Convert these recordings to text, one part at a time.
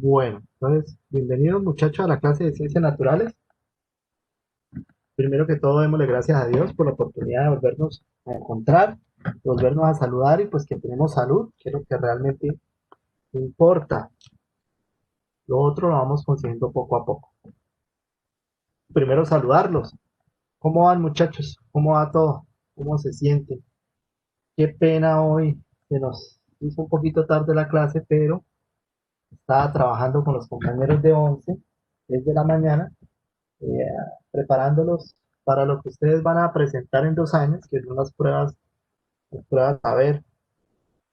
Bueno, entonces, bienvenidos muchachos a la clase de Ciencias Naturales. Primero que todo, démosle gracias a Dios por la oportunidad de volvernos a encontrar, volvernos a saludar y pues que tenemos salud, que es lo que realmente importa. Lo otro lo vamos consiguiendo poco a poco. Primero saludarlos. ¿Cómo van muchachos? ¿Cómo va todo? ¿Cómo se sienten? Qué pena hoy, se nos hizo un poquito tarde la clase, pero estaba trabajando con los compañeros de 11 desde la mañana eh, preparándolos para lo que ustedes van a presentar en 2 años, que son las pruebas a ver.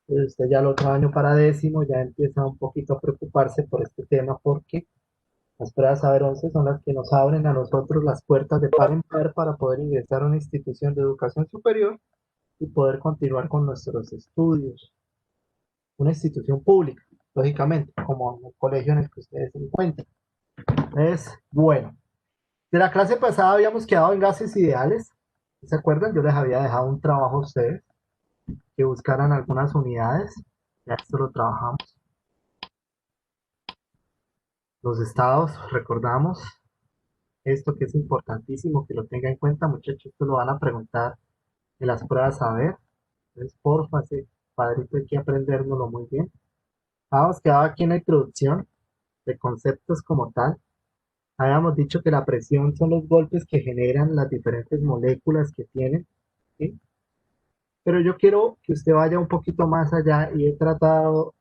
Usted ya el otro año para décimo ya empieza un poquito a preocuparse por este tema porque las pruebas a ver 11 son las que nos abren a nosotros las puertas de par en par para poder ingresar a una institución de educación superior y poder continuar con nuestros estudios. Una institución pública, lógicamente, como el colegio en el que ustedes se encuentran. Es bueno. De la clase pasada habíamos quedado en gases ideales. ¿Se acuerdan? Yo les había dejado un trabajo a ustedes que buscaran algunas unidades. Ya esto lo trabajamos. Los estados, recordamos esto que es importantísimo que lo tenga en cuenta, muchachos. Esto lo van a preguntar en las pruebas a ver. Entonces, porfa, sí, padrito, hay que aprendérnoslo muy bien. Habíamos quedado aquí en la introducción de conceptos como tal. Habíamos dicho que la presión son los golpes que generan las diferentes moléculas que tienen, ¿sí? Pero yo quiero que usted vaya un poquito más allá y he tratado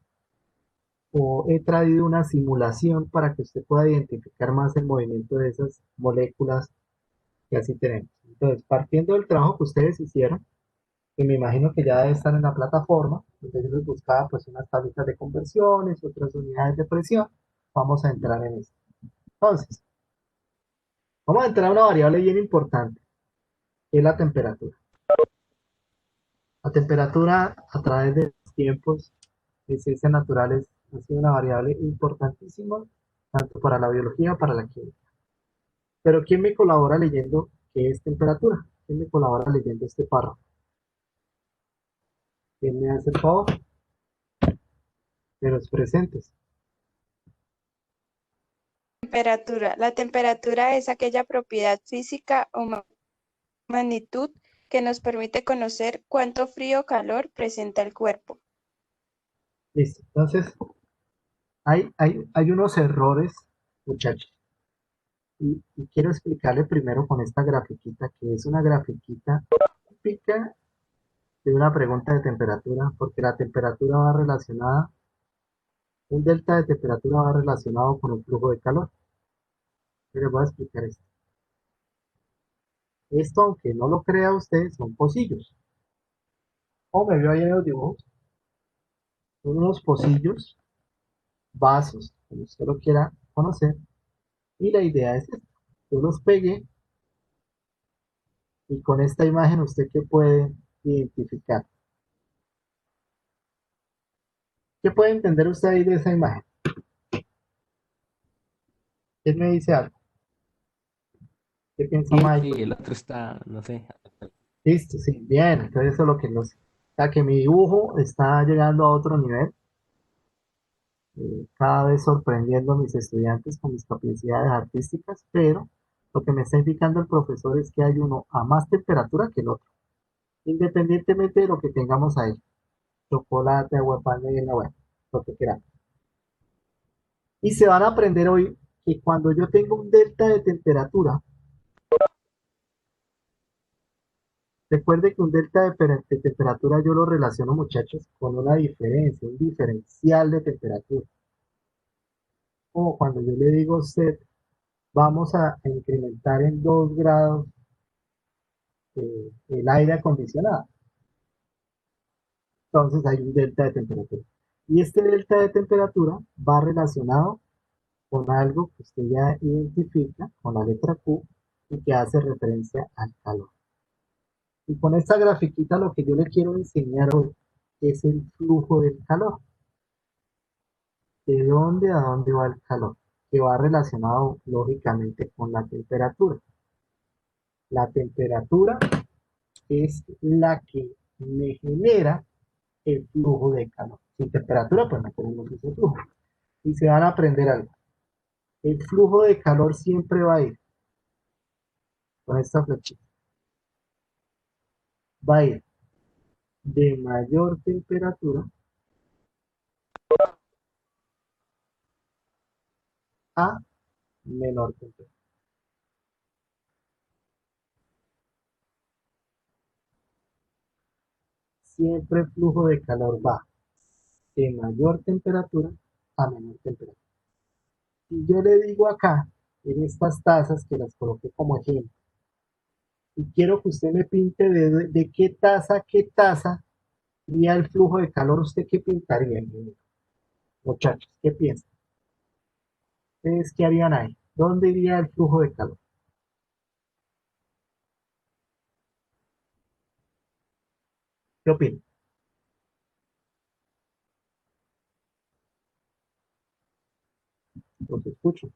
o he traído una simulación para que usted pueda identificar más el movimiento de esas moléculas que así tenemos. Entonces, partiendo del trabajo que ustedes hicieron, que me imagino que ya debe estar en la plataforma, entonces yo les buscaba pues unas tablitas de conversiones, otras unidades de presión, vamos a entrar en esto. Entonces, vamos a entrar a una variable bien importante, que es la temperatura. La temperatura a través de los tiempos de ciencias naturales ha sido una variable importantísima, tanto para la biología como para la química. Pero ¿quién me colabora leyendo qué es temperatura? ¿Quién me colabora leyendo este párrafo? ¿Quién me hace el favor de los presentes? Temperatura. La temperatura es aquella propiedad física o magnitud que nos permite conocer cuánto frío o calor presenta el cuerpo. Listo. Entonces, hay unos errores, muchachos. Y quiero explicarle primero con esta grafiquita, que es una grafiquita típica de una pregunta de temperatura, porque la temperatura va relacionada, un delta de temperatura va relacionado con el flujo de calor. Y les voy a explicar esto. Esto, aunque no lo crea usted, son pocillos. Como me vio ahí en los dibujos, son unos pocillos, vasos, como usted lo quiera conocer. Y la idea es esta. Yo los pegué y con esta imagen usted qué puede identificar. ¿Qué puede entender usted ahí de esa imagen? ¿Quién me dice algo? ¿Qué piensa Tiene Michael? y el otro está, no sé. Listo, sí, bien. Entonces eso es lo que nos... O sea, que mi dibujo está llegando a otro nivel, cada vez sorprendiendo a mis estudiantes con mis capacidades artísticas, pero lo que me está indicando el profesor es que hay uno a más temperatura que el otro, independientemente de lo que tengamos ahí, chocolate, agua panela, bueno, lo que queramos. Y se van a aprender hoy que cuando yo tengo un delta de temperatura, recuerde que un delta de temperatura yo lo relaciono, muchachos, con una diferencia, un diferencial de temperatura. Como cuando yo le digo a usted, vamos a incrementar en 2 grados el aire acondicionado. Entonces hay un delta de temperatura. Y este delta de temperatura va relacionado con algo que usted ya identifica con la letra Q y que hace referencia al calor. Y con esta grafiquita lo que yo le quiero enseñar hoy es el flujo del calor. ¿De dónde a dónde va el calor? Que va relacionado lógicamente con la temperatura. La temperatura es la que me genera el flujo de calor. Sin temperatura, pues no tenemos ese flujo. y se van a aprender algo. El flujo de calor siempre va a ir con esta flechita. Va a ir de mayor temperatura a menor temperatura. Siempre el flujo de calor va de mayor temperatura a menor temperatura. Y yo le digo acá, en estas tazas que las coloqué como ejemplo, y quiero que usted me pinte de qué taza iría el flujo de calor, ¿usted qué pintaría? Muchachos, ¿qué piensan? ¿Ustedes qué harían ahí? ¿Dónde iría el flujo de calor? ¿Qué opinan? Los escucho.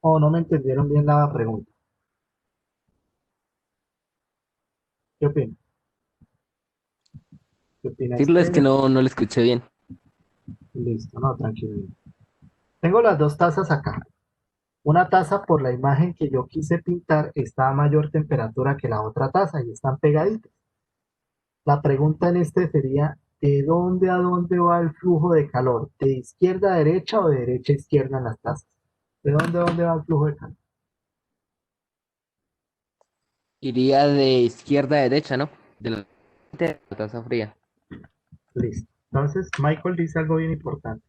O no me entendieron bien la pregunta. ¿Qué opinan? ¿Qué opina Decirlo es que Esther? no lo escuché bien. Listo, no, tranquilo. Tengo las dos tazas acá. Una taza por la imagen que yo quise pintar está a mayor temperatura que la otra taza y están pegaditas. La pregunta en este sería, ¿de dónde a dónde va el flujo de calor? ¿De izquierda a derecha o de derecha a izquierda en las tazas? ¿De dónde a dónde va el flujo de calor? Iría de izquierda a derecha, ¿no? De la taza fría. Listo. Entonces, Michael dice algo bien importante.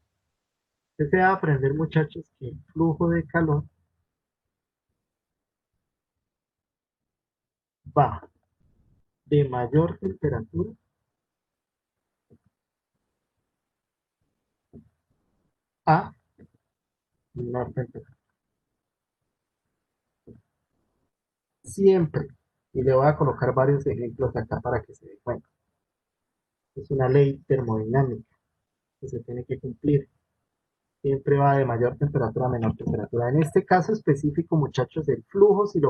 Usted se va a aprender, muchachos, que el flujo de calor va de mayor temperatura a menor temperatura. Siempre. Y le voy a colocar varios ejemplos acá para que se dé cuenta. Es una ley termodinámica que se tiene que cumplir. Siempre va de mayor temperatura a menor temperatura. En este caso específico, muchachos, el flujo, si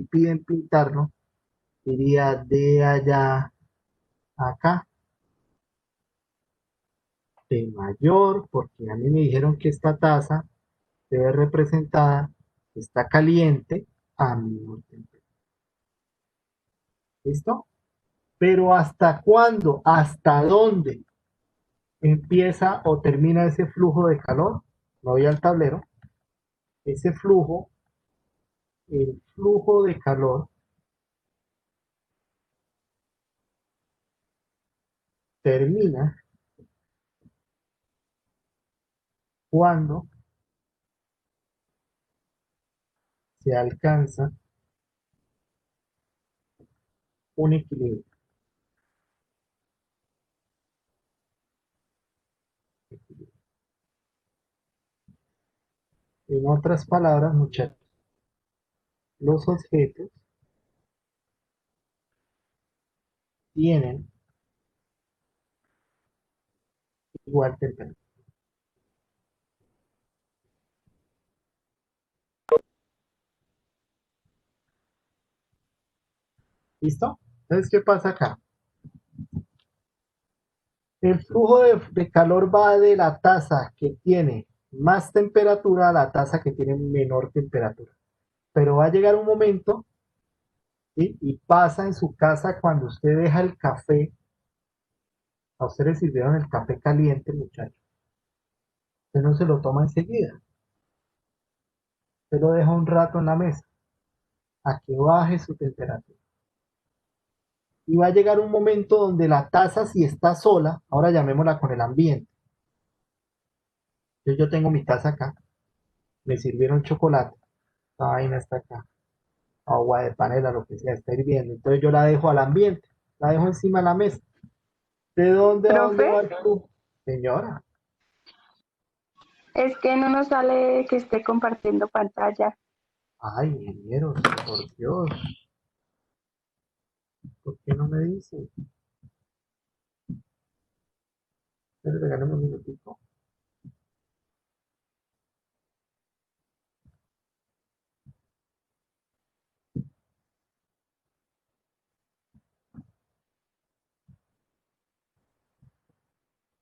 piden pintarlo, iría de allá a acá, de mayor, porque a mí me dijeron que esta taza debe representada, está caliente a menor temperatura. ¿Listo? Pero ¿hasta cuándo? ¿Hasta dónde empieza o termina ese flujo de calor? No voy al tablero. Ese flujo, el flujo de calor termina cuando se alcanza un equilibrio. En otras palabras, muchachos, los objetos tienen igual temperatura. ¿Listo? Entonces, ¿qué pasa acá? El flujo de calor va de la taza que tiene más temperatura a la taza que tiene menor temperatura. Pero va a llegar un momento, ¿sí? Y pasa en su casa cuando usted deja el café, a usted le sirvieron el café caliente, muchachos. Usted no se lo toma enseguida, usted lo deja un rato en la mesa a que baje su temperatura. Y va a llegar un momento donde la taza, si está sola, ahora llamémosla con el ambiente. Yo tengo mi taza acá, me sirvieron chocolate, esta vaina está acá, agua de panela, lo que sea, está hirviendo. Entonces yo la dejo al ambiente, la dejo encima de la mesa. ¿De dónde a dónde Profe, va el flujo? Señora, es que no nos sale que esté compartiendo pantalla. ay, ingenieros, por Dios, ¿por qué no me dice? Regalemos un minutico.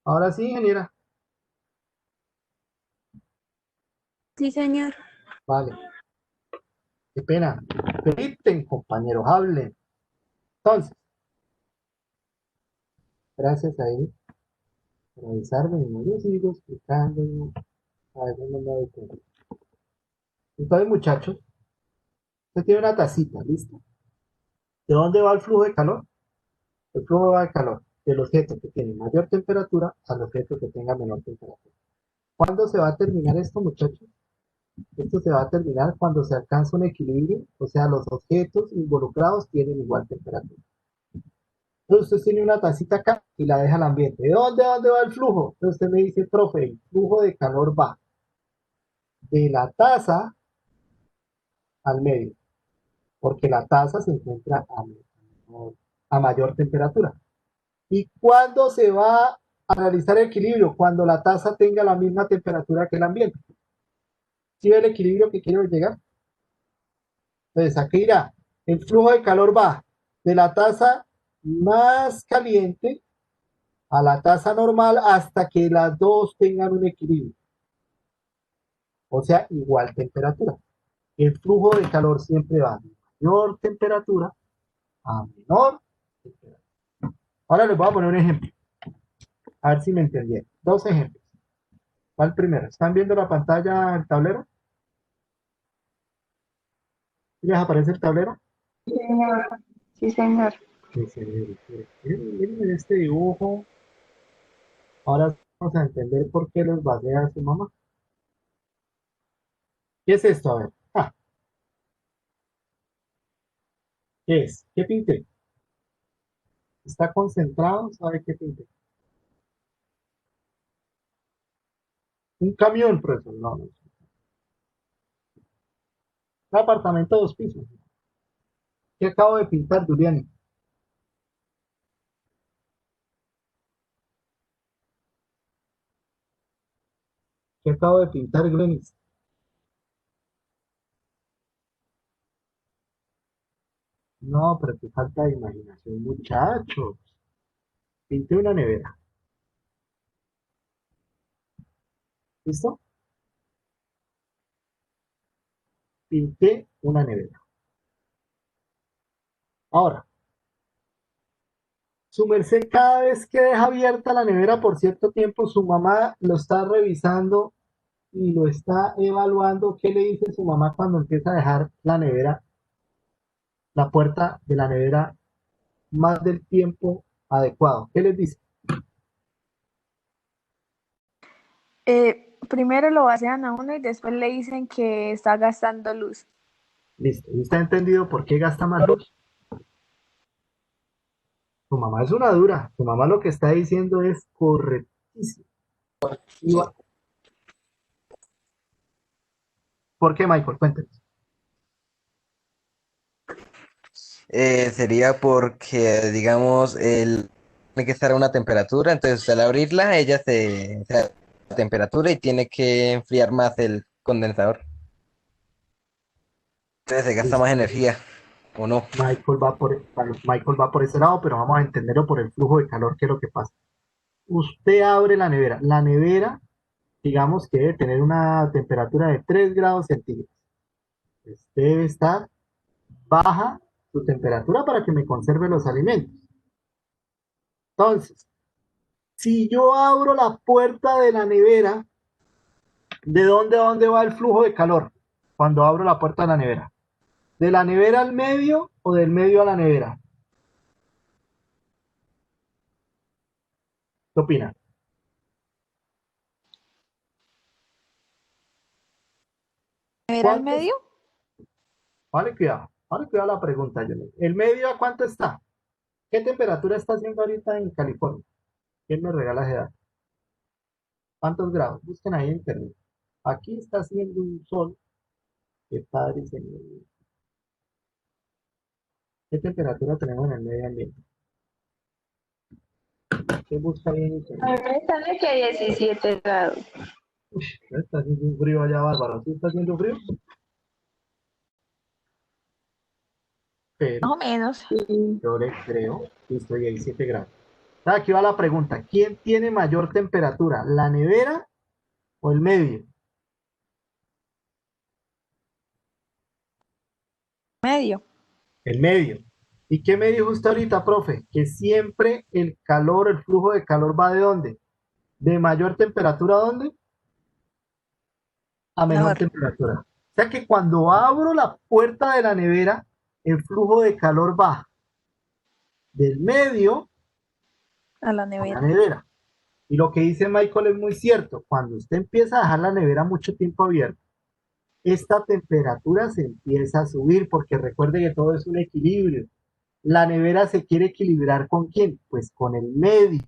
Ahora sí, ingeniera. Sí, señor. Vale, qué pena. Permiten, compañeros, hablen. Entonces, gracias ahí por avisarme. Yo sigo explicando. A ver, no me doy cuenta. Entonces, muchachos, usted tiene una tacita, ¿listo? ¿De dónde va el flujo de calor? El flujo va de calor del objeto que tiene mayor temperatura al objeto que tenga menor temperatura. ¿Cuándo se va a terminar esto, muchachos? Esto se va a terminar cuando se alcanza un equilibrio, o sea, los objetos involucrados tienen igual temperatura. Entonces usted tiene una tacita acá y la deja al ambiente. ¿De dónde va el flujo? Entonces usted me dice, profe, el flujo de calor va de la taza al medio, porque la taza se encuentra a mayor temperatura. ¿Y cuándo se va a realizar el equilibrio? Cuando la taza tenga la misma temperatura que el ambiente. ¿Sí ve el equilibrio que quiero llegar? Entonces, aquí irá, el flujo de calor va de la taza más caliente a la taza normal hasta que las dos tengan un equilibrio, o sea, igual temperatura. El flujo de calor siempre va de mayor temperatura a menor temperatura. Ahora les voy a poner un ejemplo, a ver si me entendieron. Dos ejemplos. ¿Cuál primero? ¿Están viendo la pantalla, el tablero? ¿Sí les aparece el tablero? Sí, señor. Sí, señor. Miren este dibujo. Ahora vamos a entender por qué los basea su mamá. ¿Qué es esto? A ver. Ah, ¿qué es? ¿Qué pinté? ¿Está concentrado? ¿Sabe qué pinté? Un camión, profesor. No, no. Un apartamento de 2 pisos. ¿Qué acabo de pintar, Julián? ¿Qué acabo de pintar, Glenis? No, pero qué falta de imaginación, muchachos. Pinté una nevera. ¿Listo? Pinté una nevera. Ahora, su merced, cada vez que deja abierta la nevera por cierto tiempo, su mamá lo está revisando y lo está evaluando. ¿Qué le dice su mamá cuando empieza a dejar la nevera, la puerta de la nevera más del tiempo adecuado? ¿Qué les dice? Primero lo vacían a uno y después le dicen que está gastando luz. Listo. ¿Y está entendido por qué gasta más luz? Tu mamá es una dura. Tu mamá lo que está diciendo es correctísimo. ¿Por qué, Michael? Cuéntenos. Sería porque, digamos, tiene que estar a una temperatura, entonces al abrirla ella se da la temperatura y tiene que enfriar más el condensador. Entonces se gasta Listo. más energía, ¿o no? Michael va por ese lado, pero vamos a entenderlo por el flujo de calor, que es lo que pasa. Usted abre la nevera. La nevera, digamos que debe tener una temperatura de 3 grados centígrados. Usted debe estar baja su temperatura para que me conserve los alimentos. Entonces, si yo abro la puerta de la nevera, ¿de dónde a dónde va el flujo de calor? Cuando abro la puerta de la nevera. ¿De la nevera al medio o del medio a la nevera? ¿Qué opina? ¿Era al ¿Cuántos? medio? Vale, cuidado la pregunta, Johnny. ¿El medio a cuánto está? ¿Qué temperatura está haciendo ahorita en California? ¿Quién me regala esa edad? ¿Cuántos grados? Busquen ahí en internet. Aquí está haciendo un sol. Qué padre, señor. ¿Qué temperatura tenemos en el medio ambiente? ¿Qué busca ahí en A internet? mí me sale que 17 grados. Uy, está haciendo un frío allá bárbaro. ¿Sí está haciendo frío? Más Pero o menos. yo le creo que estoy a 17 grados. Aquí va la pregunta. ¿Quién tiene mayor temperatura? ¿La nevera o el medio? Medio. El medio. ¿Y qué me dijo usted ahorita, profe? Que siempre el calor, el flujo de calor va ¿de dónde? ¿De mayor temperatura a dónde? A menor Menor. temperatura. O sea que cuando abro la puerta de la nevera, el flujo de calor va del medio A la a la nevera. nevera. Y lo que dice Michael es muy cierto. Cuando usted empieza a dejar la nevera mucho tiempo abierta, esta temperatura se empieza a subir porque recuerde que todo es un equilibrio. La nevera se quiere equilibrar ¿con quién? Pues con el medio.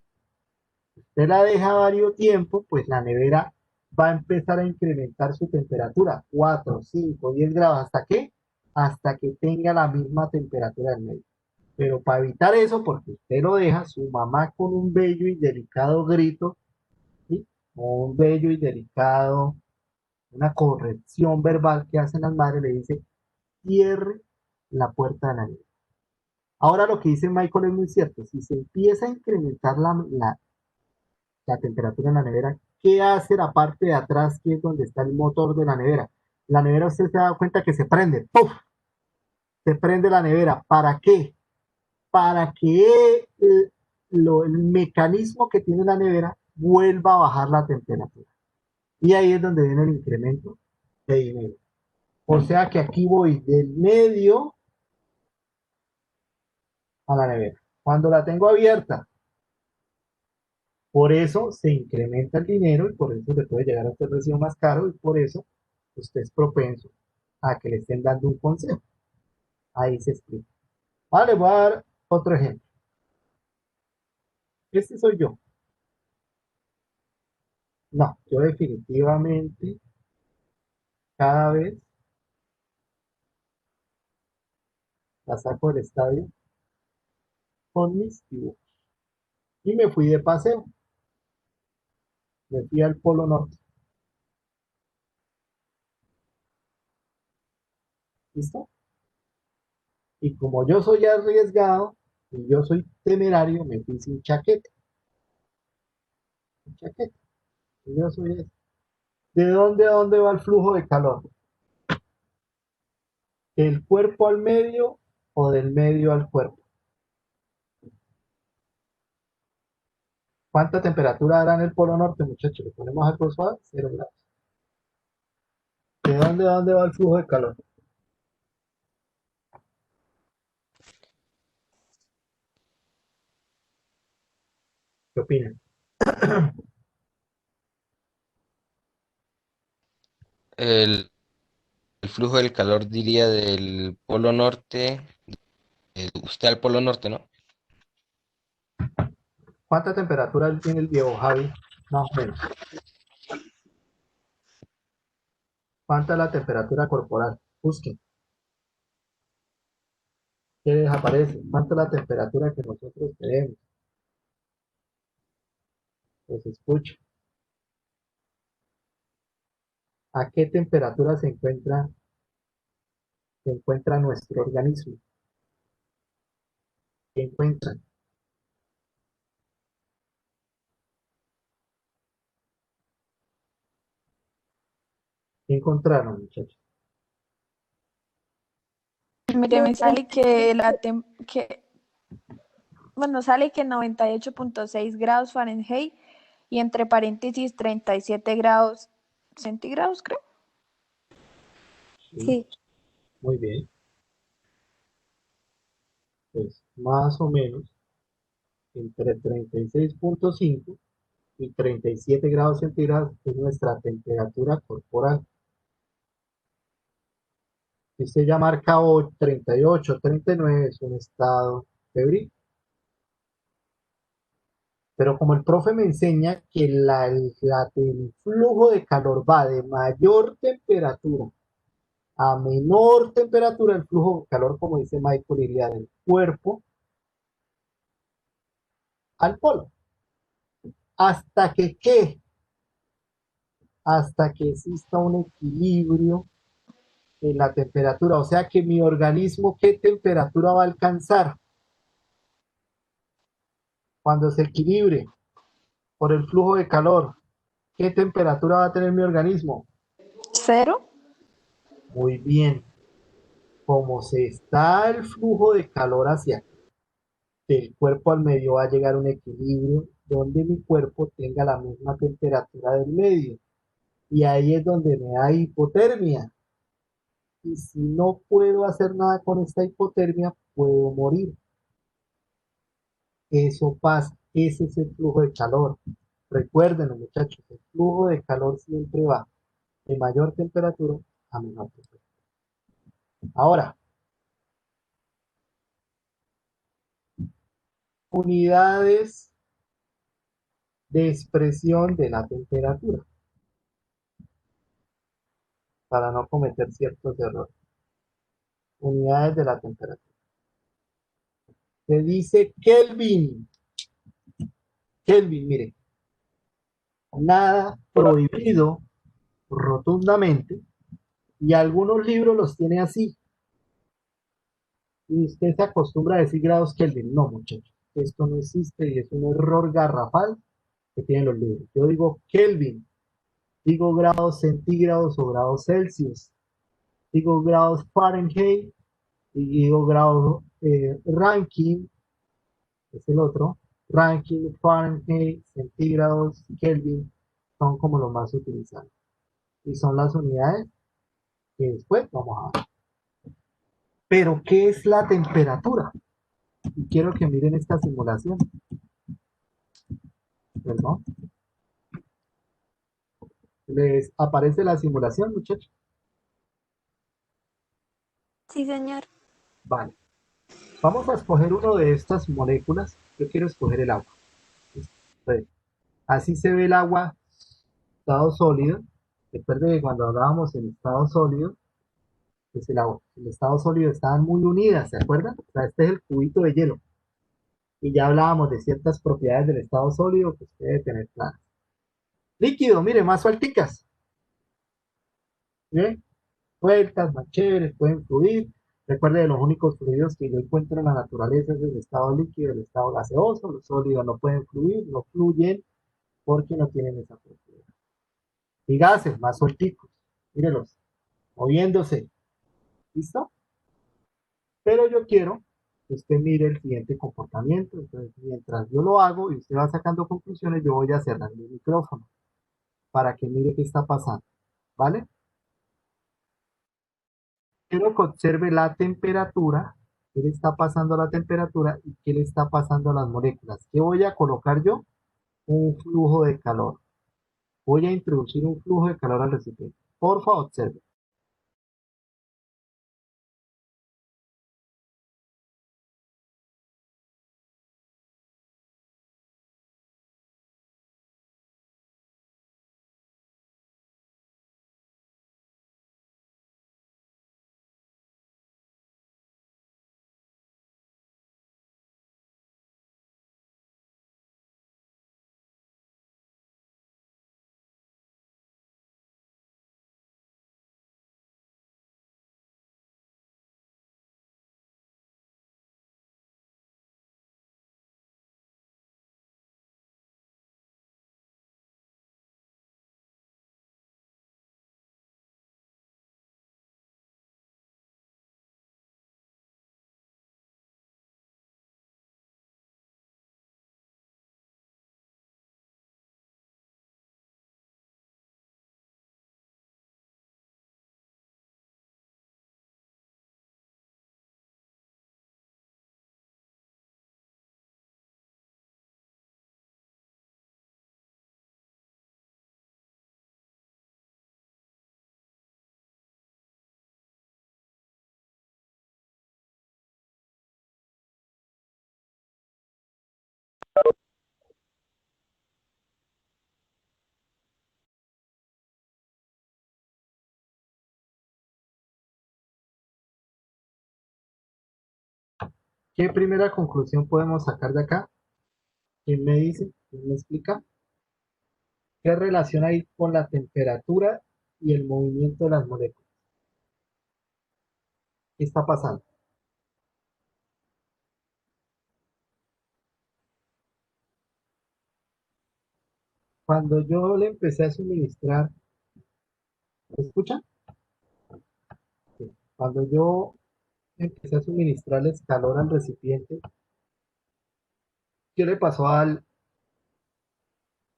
Usted la deja varios tiempo, pues la nevera va a empezar a incrementar su temperatura, 4, 5, 10 grados, ¿hasta qué? Hasta que tenga la misma temperatura del medio. Pero para evitar eso, porque usted lo deja, su mamá con un bello y delicado grito, ¿sí? O un bello y delicado, una corrección verbal que hacen las madres, le dice, cierre la puerta de la nevera. Ahora lo que dice Michael es muy cierto, si se empieza a incrementar la temperatura en la nevera, ¿qué hace la parte de atrás, que es donde está el motor de la nevera? La nevera usted se da cuenta que se prende, ¡puf! Se prende la nevera. ¿Para qué? Para que el mecanismo que tiene la nevera vuelva a bajar la temperatura. Y ahí es donde viene el incremento de dinero. O sea que aquí voy del medio a la nevera. Cuando la tengo abierta, por eso se incrementa el dinero y por eso le puede llegar a usted el recibo más caro y por eso usted es propenso a que le estén dando un consejo. Ahí se explica. Vale, voy a dar otro ejemplo. Este soy yo. No, yo definitivamente cada vez la saco del estadio con mis dibujos. Y me fui de paseo. Me fui al Polo Norte. ¿Listo? Y como yo soy arriesgado y yo soy temerario, me fui sin chaqueta. Sin chaqueta. Y yo soy eso. ¿De dónde a dónde va el flujo de calor? ¿Del cuerpo al medio o del medio al cuerpo? ¿Cuánta temperatura hará en el Polo Norte, muchachos? Le ponemos algo suave, 0 grados. ¿De dónde a dónde va el flujo de calor? ¿Qué opinan? El, el flujo del calor diría del polo norte, usted al polo norte, ¿no? ¿Cuánta temperatura tiene el viejo Javi? Más o menos. ¿Cuánta es la temperatura corporal? Busquen. ¿Qué desaparece? ¿Cuánta es la temperatura que nosotros tenemos? Pues escucha. ¿A qué temperatura se encuentra nuestro organismo? ¿Qué encuentran? ¿Qué encontraron, muchachos? Mire, me sale bueno, sale que 98.6 grados Fahrenheit y entre paréntesis 37 grados centígrados, creo. Sí, Sí. muy bien. Pues más o menos entre 36.5 y 37 grados centígrados es nuestra temperatura corporal. Si usted ya marca 38, 39 es un estado febril. Pero como el profe me enseña que el flujo de calor va de mayor temperatura a menor temperatura, el flujo de calor, como dice Michael, iría del cuerpo al polo. ¿Hasta que qué? Hasta que exista un equilibrio en la temperatura. O sea que mi organismo, ¿qué temperatura va a alcanzar? Cuando se equilibre por el flujo de calor, ¿qué temperatura va a tener mi organismo? Cero. Muy bien. como se está el flujo de calor hacia acá, del cuerpo al medio va a llegar a un equilibrio donde mi cuerpo tenga la misma temperatura del medio. Y ahí es donde me da hipotermia. Y si no puedo hacer nada con esta hipotermia, puedo morir. Eso pasa, ese es el flujo de calor. Recuerden, muchachos, el flujo de calor siempre va de mayor temperatura a menor temperatura. Ahora, unidades de expresión de la temperatura para no cometer ciertos errores. Unidades de la temperatura. Se dice Kelvin. Kelvin, mire, nada prohibido rotundamente y algunos libros los tiene así. Y usted se acostumbra a decir grados Kelvin. No, muchachos, esto no existe y es un error garrafal que tienen los libros. Yo digo Kelvin, digo grados centígrados o grados Celsius, digo grados Fahrenheit y digo grados Rankine, es el otro. Rankine, Fahrenheit, centígrados, Kelvin, son como los más utilizados. Y son las unidades que después vamos a ver. Pero, ¿qué es la temperatura? Y quiero que miren esta simulación. Perdón. ¿Les aparece la simulación, muchachos? Sí, señor. Vale. Vamos a escoger uno de estas moléculas. Yo quiero escoger el agua. Entonces, así se ve el agua, estado sólido. Recuerden que cuando hablábamos en estado sólido, pues el estado sólido estaban muy unidas, ¿se acuerdan? O sea, este es el cubito de hielo. Y ya hablábamos de ciertas propiedades del estado sólido que usted debe tener claras. Líquido, mire, más suelticas. ¿Sí? Sueltas, más chéveres, pueden fluir. Recuerde de los únicos fluidos que yo encuentro en la naturaleza es el estado líquido, el estado gaseoso. Los sólidos no pueden fluir, no fluyen porque no tienen esa propiedad. Y gases, más suelticos. Mírelos, moviéndose. ¿Listo? Pero yo quiero que usted mire el siguiente comportamiento. Entonces, mientras yo lo hago y usted va sacando conclusiones, yo voy a cerrar mi micrófono para que mire qué está pasando. ¿Vale? Quiero que observe la temperatura, qué le está pasando a la temperatura y qué le está pasando a las moléculas. ¿Qué voy a colocar yo? Un flujo de calor. Voy a introducir un flujo de calor al recipiente. Por favor, observe. ¿Qué primera conclusión podemos sacar de acá? ¿Quién me dice? ¿Quién me explica? ¿Qué relación hay con la temperatura y el movimiento de las moléculas? ¿Qué está pasando? Cuando yo le empecé a suministrar, ¿me escuchan? Sí. Cuando yo Empecé a suministrarles calor al recipiente. ¿Qué le pasó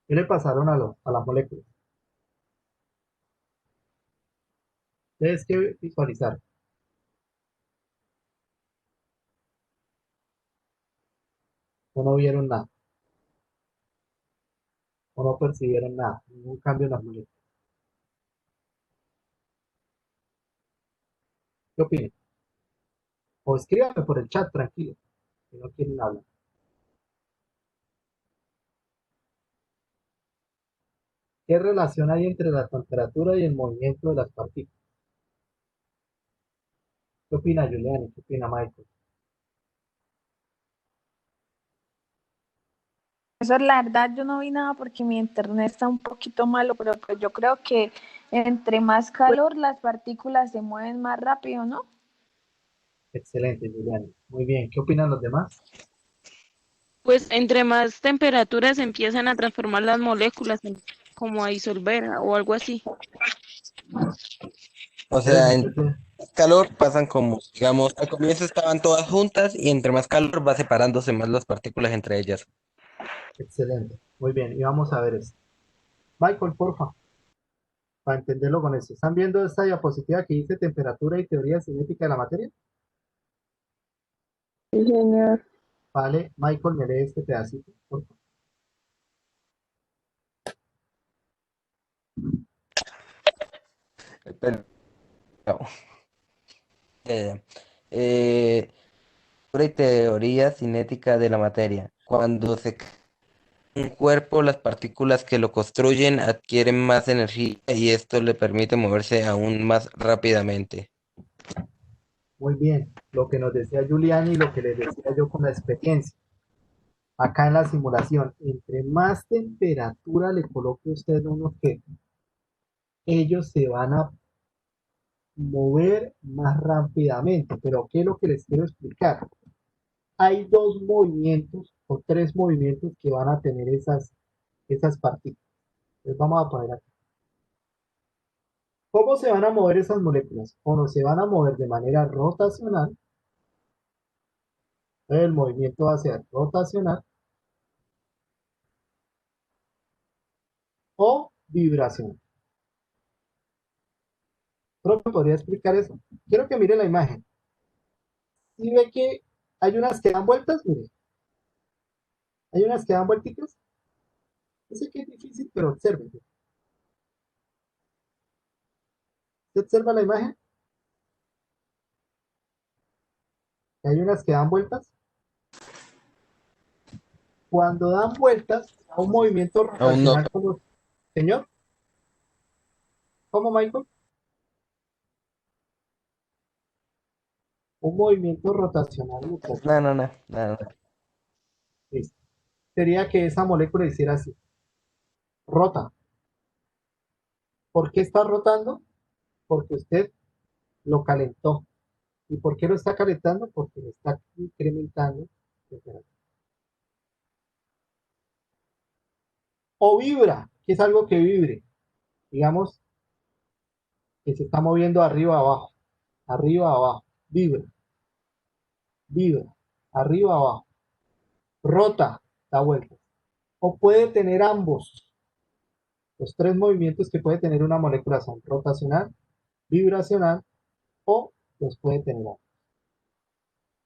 qué le pasaron a las moléculas? Tienes que visualizar, o no vieron nada, o no percibieron nada, ningún cambio en las moléculas. ¿Qué opinan? O escríbanme por el chat, tranquilo, si no quieren hablar. ¿Qué relación hay entre la temperatura y el movimiento de las partículas? ¿Qué opina Julián? ¿Qué opina Michael? Eso la verdad yo no vi nada porque mi internet está un poquito malo, pero pues yo creo que entre más calor las partículas se mueven más rápido, ¿no? Excelente, Julián. Muy bien. ¿Qué opinan los demás? Pues entre más temperaturas empiezan a transformar las moléculas, como a disolver o algo así. O Entonces, sea, en muchachos, calor pasan como, digamos, al comienzo estaban todas juntas y entre más calor va separándose más las partículas entre ellas. excelente. Muy bien. Y vamos a ver esto. Michael, porfa, para entenderlo con esto. ¿Están viendo esta diapositiva que dice temperatura y teoría cinética de la materia? Sí, señor. Vale, Michael, me lee este pedacito, porfa. Pero, eh, eh, sobre teoría cinética de la materia. Cuando se crea un cuerpo, las partículas que lo construyen adquieren más energía y esto le permite moverse aún más rápidamente. Muy bien. Lo que nos decía Julián y lo que les decía yo con la experiencia. Acá en la simulación, entre más temperatura le coloque usted a un objeto, ellos se van a mover más rápidamente. Pero ¿qué es lo que les quiero explicar? Hay dos movimientos o tres movimientos que van a tener esas partículas. Entonces vamos a poner aquí. ¿Cómo se van a mover esas moléculas? O no se van a mover de manera rotacional, el movimiento va a ser rotacional o vibracional. ¿Pero me podría explicar eso? Quiero que mire la imagen. Si ve que hay unas que dan vueltas, mire, hay unas que dan vuelticas. Yo sé que es difícil, pero observe. ¿Usted observa la imagen? Hay unas que dan vueltas. Cuando dan vueltas a un movimiento Aún no. rotacional como, señor, ¿cómo Michael? Un movimiento rotacional, muchachos. No, no, no, no, no. Listo. Sería que esa molécula hiciera así, rota. ¿Por qué está rotando? Porque usted lo calentó. ¿Y por qué lo está calentando? Porque le está incrementando temperatura. O vibra, que es algo que vibre. Digamos que se está moviendo arriba, abajo, vibra, vibra, arriba, abajo, rota, da vueltas. O puede tener ambos. Los tres movimientos que puede tener una molécula son rotacional, vibracional o los puede tener ambos.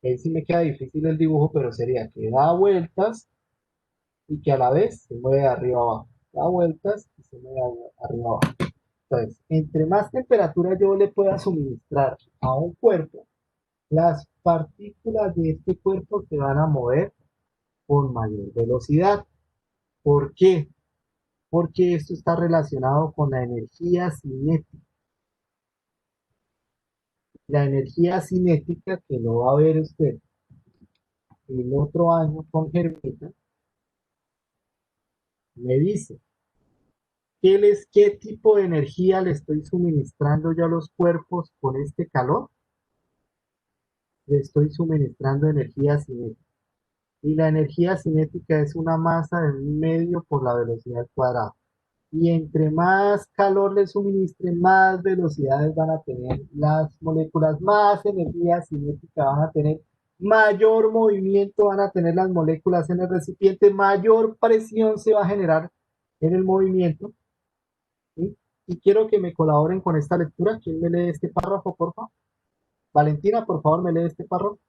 Ahí sí me queda difícil el dibujo, pero sería que da vueltas y que a la vez se mueve de arriba abajo. Da vueltas y se mueve arriba abajo. Entonces, entre más temperatura yo le pueda suministrar a un cuerpo, las partículas de este cuerpo se van a mover con mayor velocidad. ¿Por qué? Porque esto está relacionado con la energía cinética. La energía cinética que lo va a ver usted el otro año con Germita, me dice qué tipo de energía le estoy suministrando yo a los cuerpos con este calor. Le estoy suministrando energía cinética. Y la energía cinética es una masa de un medio por la velocidad cuadrada. Y entre más calor le suministre, más velocidades van a tener las moléculas, más energía cinética van a tener, mayor movimiento van a tener las moléculas en el recipiente, mayor presión se va a generar en el movimiento. ¿Sí? Y quiero que me colaboren con esta lectura. ¿Quién me lee este párrafo, por favor? Valentina, por favor, me lee este párrafo.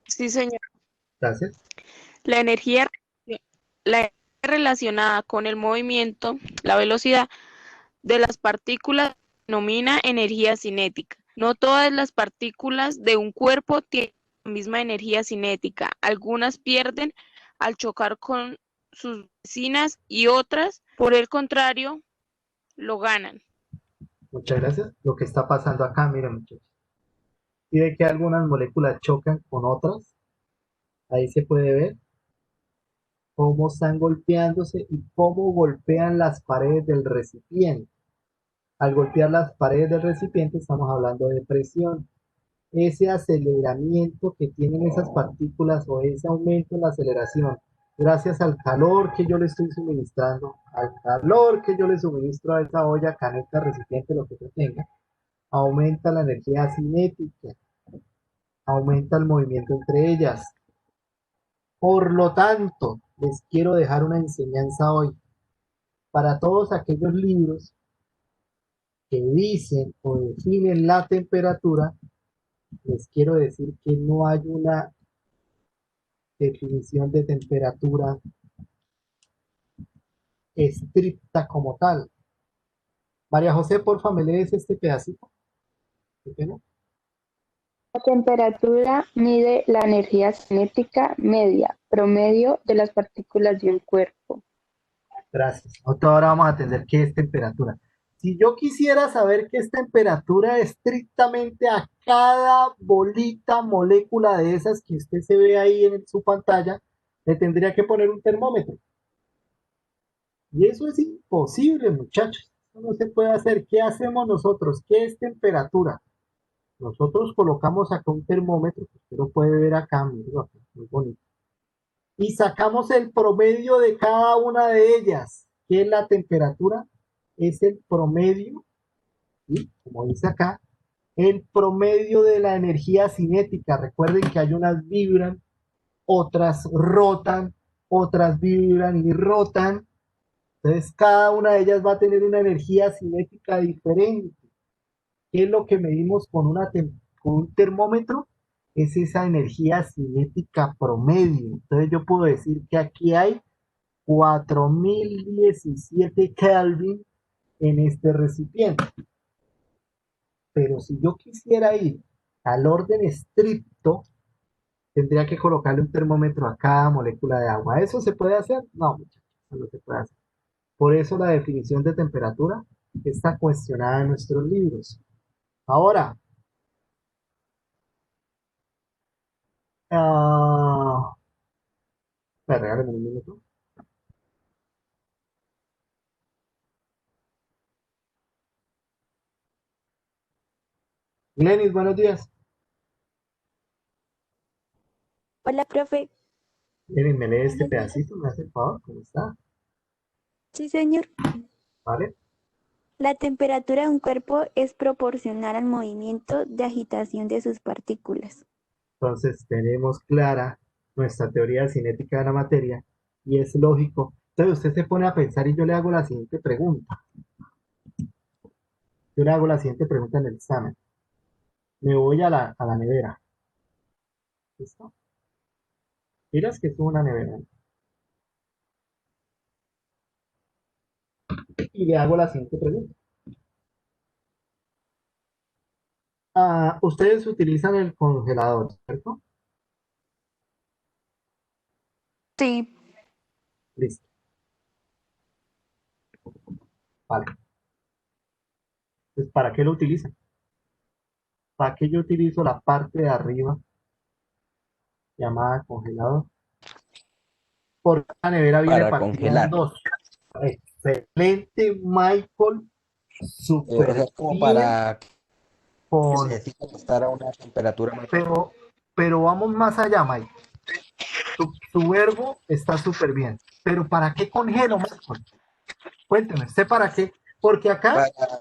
Sí, señor. Gracias. La energía, la energía relacionada con el movimiento, la velocidad de las partículas, se denomina energía cinética. No todas las partículas de un cuerpo tienen la misma energía cinética. Algunas pierden al chocar con sus vecinas y otras, por el contrario, lo ganan. Muchas gracias. Lo que está pasando acá, miren, muchachos. Y de que algunas moléculas chocan con otras. Ahí se puede ver cómo están golpeándose y cómo golpean las paredes del recipiente. Al golpear las paredes del recipiente estamos hablando de presión. Ese aceleramiento que tienen esas partículas o ese aumento en la aceleración, gracias al calor que yo le estoy suministrando, al calor que yo le suministro a esa olla, caneta, recipiente, lo que yo tenga, aumenta la energía cinética, aumenta el movimiento entre ellas. Por lo tanto, les quiero dejar una enseñanza hoy para todos aquellos libros que dicen o definen la temperatura. Les quiero decir que no hay una definición de temperatura estricta como tal. María José, porfa, me lees este pedacito. ¿Qué pena? La temperatura mide la energía cinética media, promedio de las partículas de un cuerpo. Gracias. Ahora vamos a atender qué es temperatura. Si yo quisiera saber qué es temperatura estrictamente a cada bolita, molécula de esas que usted se ve ahí en su pantalla, le tendría que poner un termómetro. Y eso es imposible, muchachos. Eso no se puede hacer. ¿Qué hacemos nosotros? ¿Qué es temperatura? Nosotros colocamos acá un termómetro, que usted lo puede ver acá, muy bonito. Y sacamos el promedio de cada una de ellas. ¿Qué es la temperatura? Es el promedio, ¿sí? Como dice acá, el promedio de la energía cinética. Recuerden que hay unas vibran, otras rotan, otras vibran y rotan. Entonces, cada una de ellas va a tener una energía cinética diferente. ¿Qué es lo que medimos con con un termómetro? Es esa energía cinética promedio. Entonces, yo puedo decir que aquí hay 4017 Kelvin en este recipiente. Pero si yo quisiera ir al orden estricto, tendría que colocarle un termómetro a cada molécula de agua. ¿Eso se puede hacer? No, muchachos, eso no se puede hacer. Por eso la definición de temperatura está cuestionada en nuestros libros. Ahora, regálame un minuto. Glenis, buenos días. Hola, profe. Glenis, me lee este Buenos días. pedacito, me hace el favor, ¿cómo está? Sí, señor. ¿Vale? La temperatura de un cuerpo es proporcional al movimiento de agitación de sus partículas. Entonces tenemos clara nuestra teoría cinética de la materia y es lógico. Entonces usted se pone a pensar y yo le hago la siguiente pregunta. Yo le hago la siguiente pregunta en el examen. Me voy a la nevera. ¿Listo? Miras que es una nevera. Y le hago la siguiente pregunta. Ustedes utilizan el congelador, ¿cierto? Sí, Listo. Vale. Entonces, ¿para qué lo utilizan? ¿Para qué yo utilizo la parte de arriba llamada congelador? Porque la nevera viene Para partida en congelar. dos. Excelente, Michael. O sea, Súper como bien. para que se Con, necesita estar a una temperatura más baja. pero vamos más allá, Mike. Tu verbo está súper bien. Pero ¿para qué congelo, Michael? Cuénteme, ¿usted para qué? Porque acá, Para,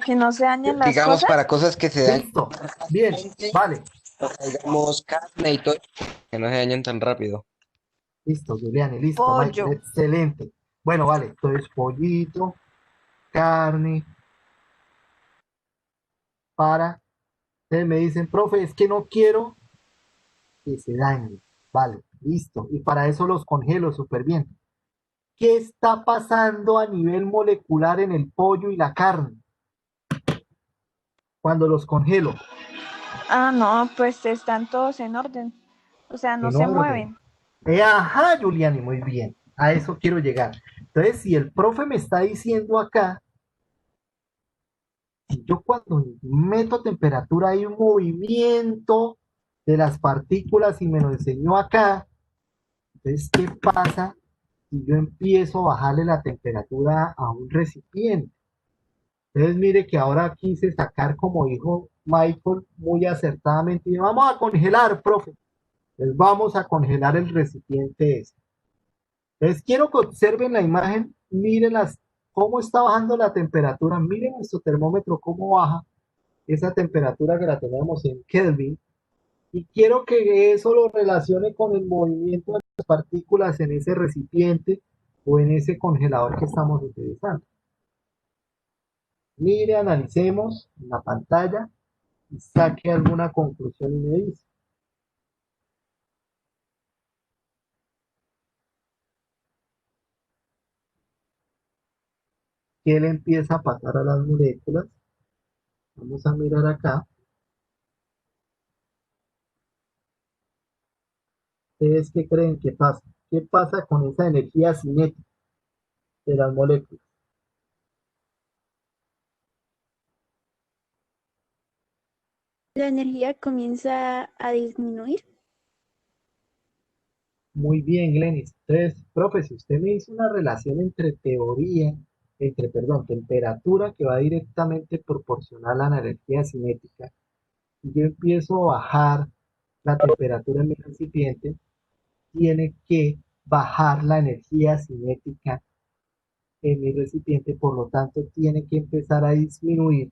Que no se dañen las digamos, cosas. para cosas que se dañan listo, bien, rápidamente, vale, o sea, digamos, carne y todo, que no se dañen tan rápido. listo, Julián, listo, Pollo. Michael, excelente. Bueno, vale, entonces pollito, carne, para. Ustedes me dicen, profe, es que no quiero que se dañe. Vale, listo. Y para eso los congelo súper bien. ¿Qué está pasando a nivel molecular en el pollo y la carne cuando los congelo? Ah, no, pues están todos en orden. O sea, no En se orden. mueven. Ajá, Juliani, muy bien. A eso quiero llegar. Entonces, si el profe me está diciendo acá, si yo cuando meto temperatura hay un movimiento de las partículas y me lo enseñó acá, entonces, ¿qué pasa si yo empiezo a bajarle la temperatura a un recipiente? Entonces, mire que ahora quise sacar, como dijo Michael muy acertadamente, y vamos a congelar, profe. Entonces, vamos a congelar el recipiente ese. Entonces, quiero que observen la imagen, miren cómo está bajando la temperatura, miren nuestro termómetro cómo baja esa temperatura que la tenemos en Kelvin, y quiero que eso lo relacione con el movimiento de las partículas en ese recipiente o en ese congelador que estamos utilizando. Mire, analicemos la pantalla y saque alguna conclusión y me dice. ¿Qué le empieza a pasar a las moléculas? Vamos a mirar acá. ¿Ustedes qué creen que pasa? ¿Qué pasa con esa energía cinética de las moléculas? La energía comienza a disminuir. Muy bien, Glenis. Entonces, profe, si usted me hizo una relación entre perdón, temperatura que va directamente proporcional a la energía cinética, y yo empiezo a bajar la temperatura en mi recipiente, tiene que bajar la energía cinética en mi recipiente, por lo tanto, tiene que empezar a disminuir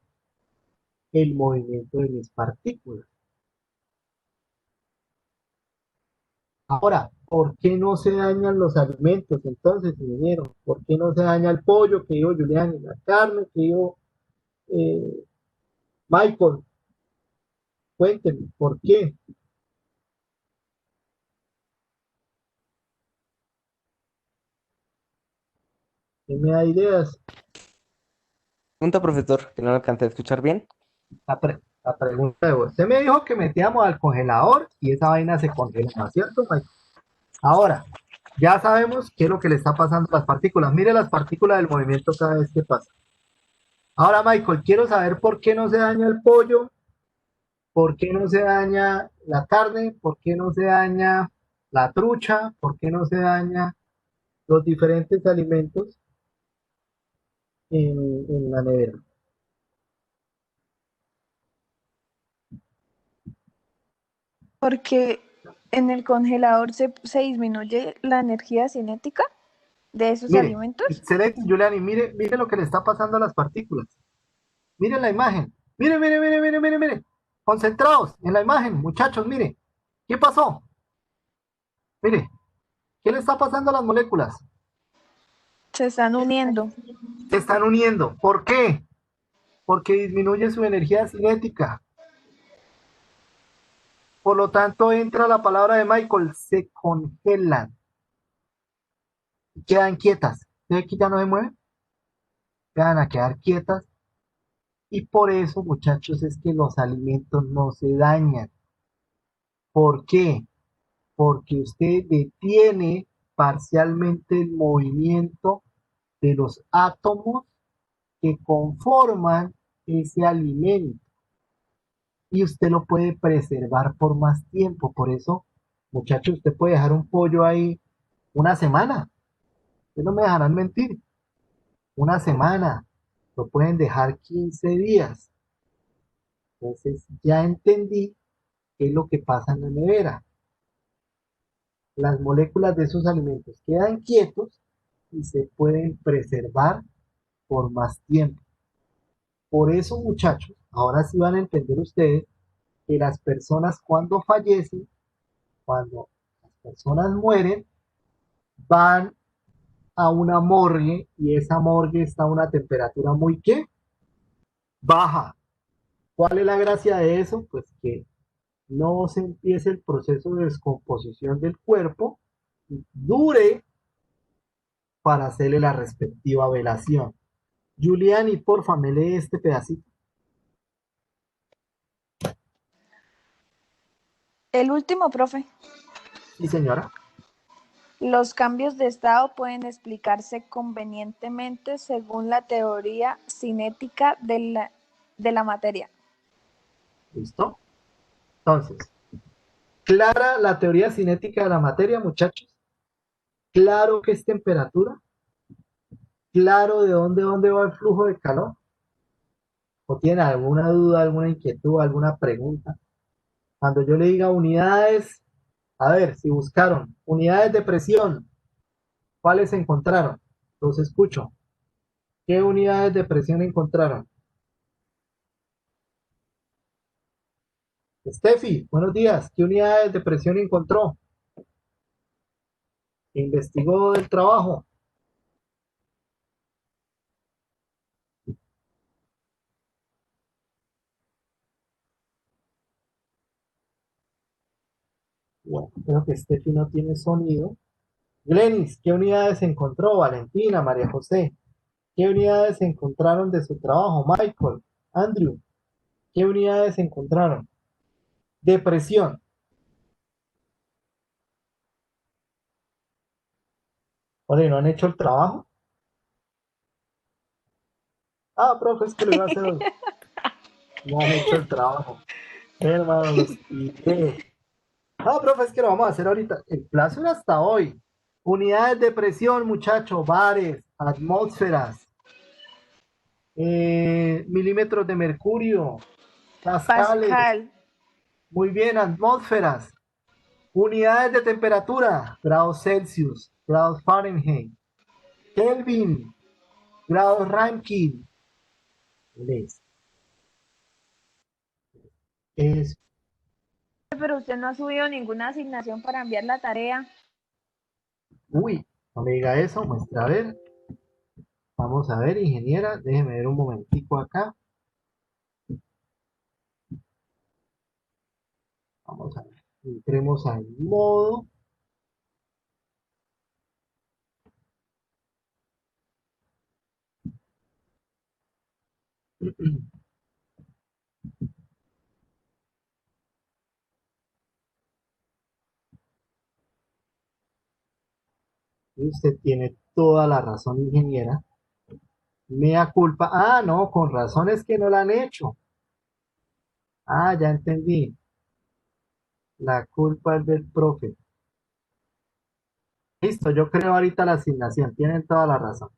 el movimiento de mis partículas. Ahora, ¿por qué no se dañan los alimentos entonces, ingeniero? ¿Por qué no se daña el pollo que dijo Julián y la carne que dijo eh, Michael? Cuénteme, ¿por qué? ¿Quién me da ideas? Pregunta, profesor, que no lo alcancé a escuchar bien. La pregunta de vos. Usted me dijo que metíamos al congelador y esa vaina se congela, ¿no es cierto, Michael? Ahora, ya sabemos qué es lo que le está pasando a las partículas. Mire las partículas del movimiento cada vez que pasa. Ahora, Michael, quiero saber por qué no se daña el pollo, por qué no se daña la carne, por qué no se daña la trucha, por qué no se daña los diferentes alimentos en la nevera. Porque en el congelador se disminuye la energía cinética de esos Mire, alimentos. excelente, Juliani, mire lo que le está pasando a las partículas. Mire la imagen. Mire. Concentrados en la imagen, muchachos, mire. ¿Qué pasó? Mire, ¿qué le está pasando a las moléculas? Se están uniendo. Se están uniendo. ¿Por qué? Porque disminuye su energía cinética. Por lo tanto, entra la palabra de Michael, se congelan. Quedan quietas. ¿Ustedes aquí ya no se mueven? Quedan a quedar quietas. Y por eso, muchachos, es que los alimentos no se dañan. ¿Por qué? Porque usted detiene parcialmente el movimiento de los átomos que conforman ese alimento y usted lo puede preservar por más tiempo. Por eso, muchachos, usted puede dejar un pollo ahí una semana. Ustedes no me dejarán mentir. Una semana. Lo pueden dejar 15 días. Entonces, ya entendí qué es lo que pasa en la nevera. las moléculas de esos alimentos quedan quietos y se pueden preservar por más tiempo. Por eso, muchachos, ahora sí van a entender ustedes que las personas cuando fallecen, cuando las personas mueren, van a una morgue y esa morgue está a una temperatura muy ¿qué? Baja. ¿Cuál es la gracia de eso? Pues que no se empiece el proceso de descomposición del cuerpo y dure para hacerle la respectiva velación. Juliani, porfa, me lee este pedacito. El último, profe. Sí, señora. Los cambios de estado pueden explicarse convenientemente según la teoría cinética de la materia. ¿Listo? Entonces, clara la teoría cinética de la materia, muchachos. Claro que es temperatura. Claro de dónde va el flujo de calor. ¿O tienen alguna duda, alguna inquietud, alguna pregunta? Cuando yo le diga unidades, a ver, si buscaron unidades de presión, ¿cuáles encontraron? Los escucho. ¿Qué unidades de presión encontraron? Steffi, buenos días. ¿Qué unidades de presión encontró? ¿Investigó el trabajo? Bueno, creo que Steffi no tiene sonido. Glenis, ¿qué unidades encontró? Valentina, María José. ¿Qué unidades encontraron de su trabajo? Michael, Andrew, ¿qué unidades encontraron? Depresión. Oye, ¿no han hecho el trabajo? Ah, profe, es que lo iba a hacer hoy. No han hecho el trabajo. Hermano, los pillé. Ah, profe, es que lo vamos a hacer ahorita. El plazo era hasta hoy. Unidades de presión, muchachos, bares, atmósferas, milímetros de mercurio, pascales. Pascal. Muy bien, atmósferas. Unidades de temperatura, grados Celsius, grados Fahrenheit, Kelvin, grados Rankine. Les. Es, Pero usted no ha subido ninguna asignación para enviar la tarea. uy, no me diga eso, muestra a ver. Vamos a ver, ingeniera, déjeme ver un momentico acá. Vamos a ver. Entremos al modo. Y usted tiene toda la razón, ingeniera. Mea culpa. Ah, no, con razón es que no la han hecho. Ah, ya entendí. La culpa es del profe. Listo, yo creo ahorita la asignación. Tienen toda la razón.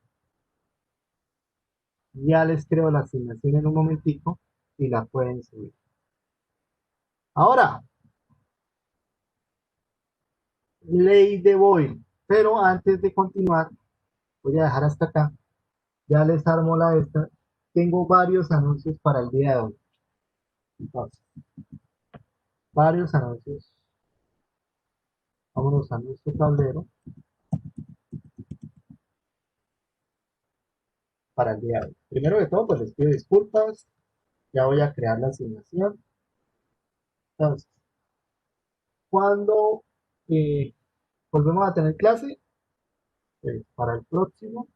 Ya les creo la asignación en un momentico y la pueden subir. Ahora, ley de Boyle. Pero antes de continuar, voy a dejar hasta acá. Ya les armo la esta. Tengo varios anuncios para el día de hoy. Entonces, varios anuncios. Vámonos a nuestro tablero para el día de hoy. Primero que todo, pues les pido disculpas. Ya voy a crear la asignación. Entonces, cuando volvemos a tener clase, para el próximo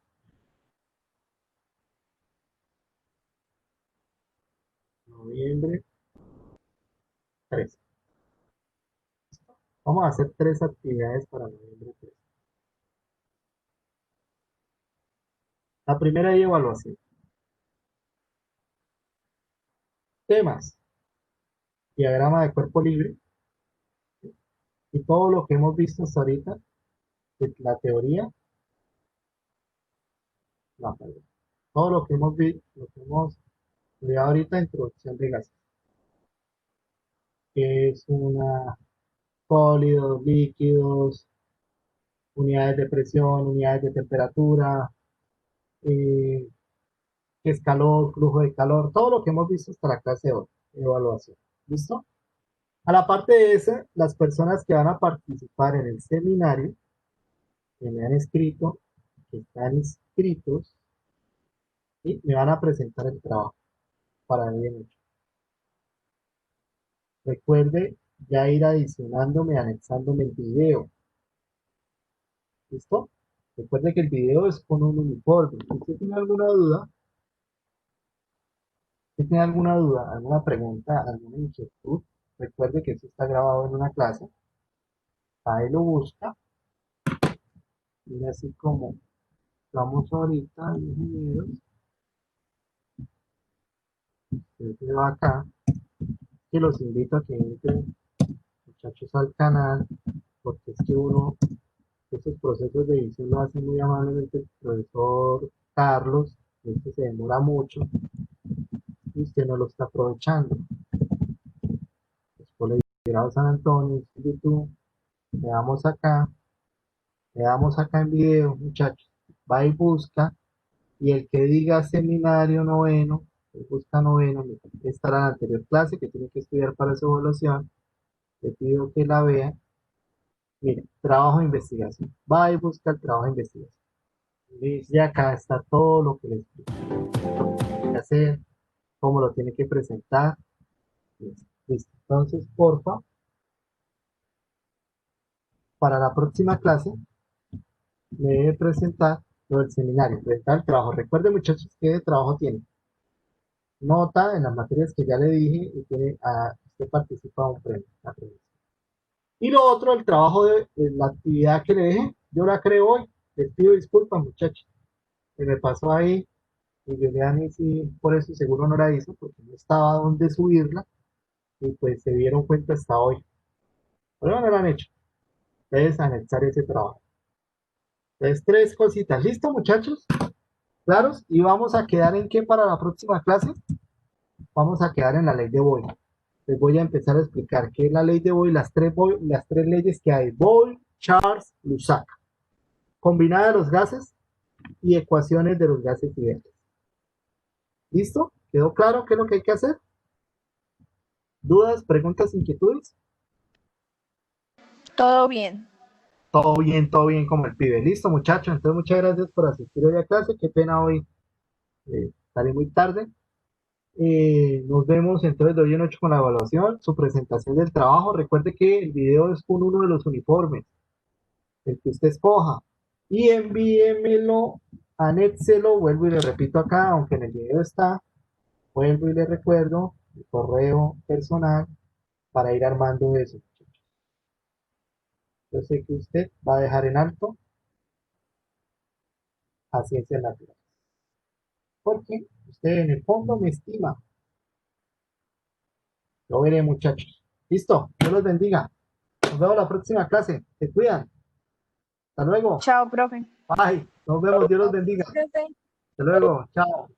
noviembre 13. Vamos a hacer 3 actividades para noviembre 13. La primera es evaluación. Temas, diagrama de cuerpo libre y todo lo que hemos visto hasta ahorita, de la teoría, no, perdón. Todo lo que hemos visto, lo que hemos estudiado ahorita, introducción de gases, que es una sólidos, líquidos, unidades de presión, unidades de temperatura, qué es calor, flujo de calor, todo lo que hemos visto hasta la clase de hoy, evaluación. ¿Listo? A la parte de esa, las personas que van a participar en el seminario, que me han escrito, que están inscritos, y me van a presentar el trabajo para bien hecho. Recuerde ya ir adicionándome, anexándome el video. ¿Listo? Recuerde que el video es con un uniforme. Si usted tiene alguna duda, si tiene alguna duda, alguna pregunta, alguna inquietud, recuerde que esto está grabado en una clase. Ahí lo busca. Y así como vamos ahorita, ingenieros, usted va acá, y los invito a que entren, muchachos, al canal, porque es que uno, estos procesos de edición lo hace muy amablemente el profesor Carlos, este se demora mucho, y usted no lo está aprovechando. Después le dirá a San Antonio, YouTube, le damos acá en video, muchachos, va y busca, y el que diga seminario noveno, busca noveno, esta era la anterior clase que tiene que estudiar para su evaluación, le pido que la vea. Mire, trabajo de investigación. Va y busca el trabajo de investigación. Y acá está todo lo que le explico. Lo que tiene que hacer, cómo lo tiene que presentar. Listo. Listo. Entonces, porfa, para la próxima clase, me debe presentar lo del seminario, presentar el trabajo. Recuerden, muchachos, qué trabajo tiene. Nota en las materias que ya le dije y tiene usted participa en un premio. Y lo otro, el trabajo de la actividad que le dejé, yo la creo hoy. Les pido disculpas, muchachos. Se me pasó ahí y Julián sí, por eso seguro no la hizo, porque no estaba donde subirla y pues se dieron cuenta hasta hoy. Pero no lo han hecho. Ustedes anexar ese trabajo. Entonces, tres cositas. ¿Listo, muchachos? ¿Claros? Y vamos a quedar en qué para la próxima clase. Vamos a quedar en la ley de Boyle. Les voy a empezar a explicar qué es la ley de Boyle, las tres leyes que hay. Boyle, Charles, Lusac. Combinada de los gases y ecuaciones de los gases ideales. ¿Listo? ¿Quedó claro qué es lo que hay que hacer? ¿Dudas, preguntas, inquietudes? Todo bien. Todo bien como el pibe. Listo, muchachos. Entonces, muchas gracias por asistir hoy a clase. Qué pena hoy, estaré muy tarde. Nos vemos entonces de hoy en 8 con la evaluación, su presentación del trabajo. Recuerde que el video es con uno de los uniformes, el que usted escoja. Y envíemelo, anéxelo, vuelvo y le repito acá, aunque en el video está, vuelvo y le recuerdo el correo personal para ir armando eso. Yo sé que usted va a dejar en alto a ciencias naturales, porque usted en el fondo me estima. Lo veré, muchachos. Listo, Dios los bendiga. Nos vemos la próxima clase. Se cuidan. Hasta luego. Chao, profe. Bye. Nos vemos. Dios los bendiga. Profe. Hasta luego. Chao.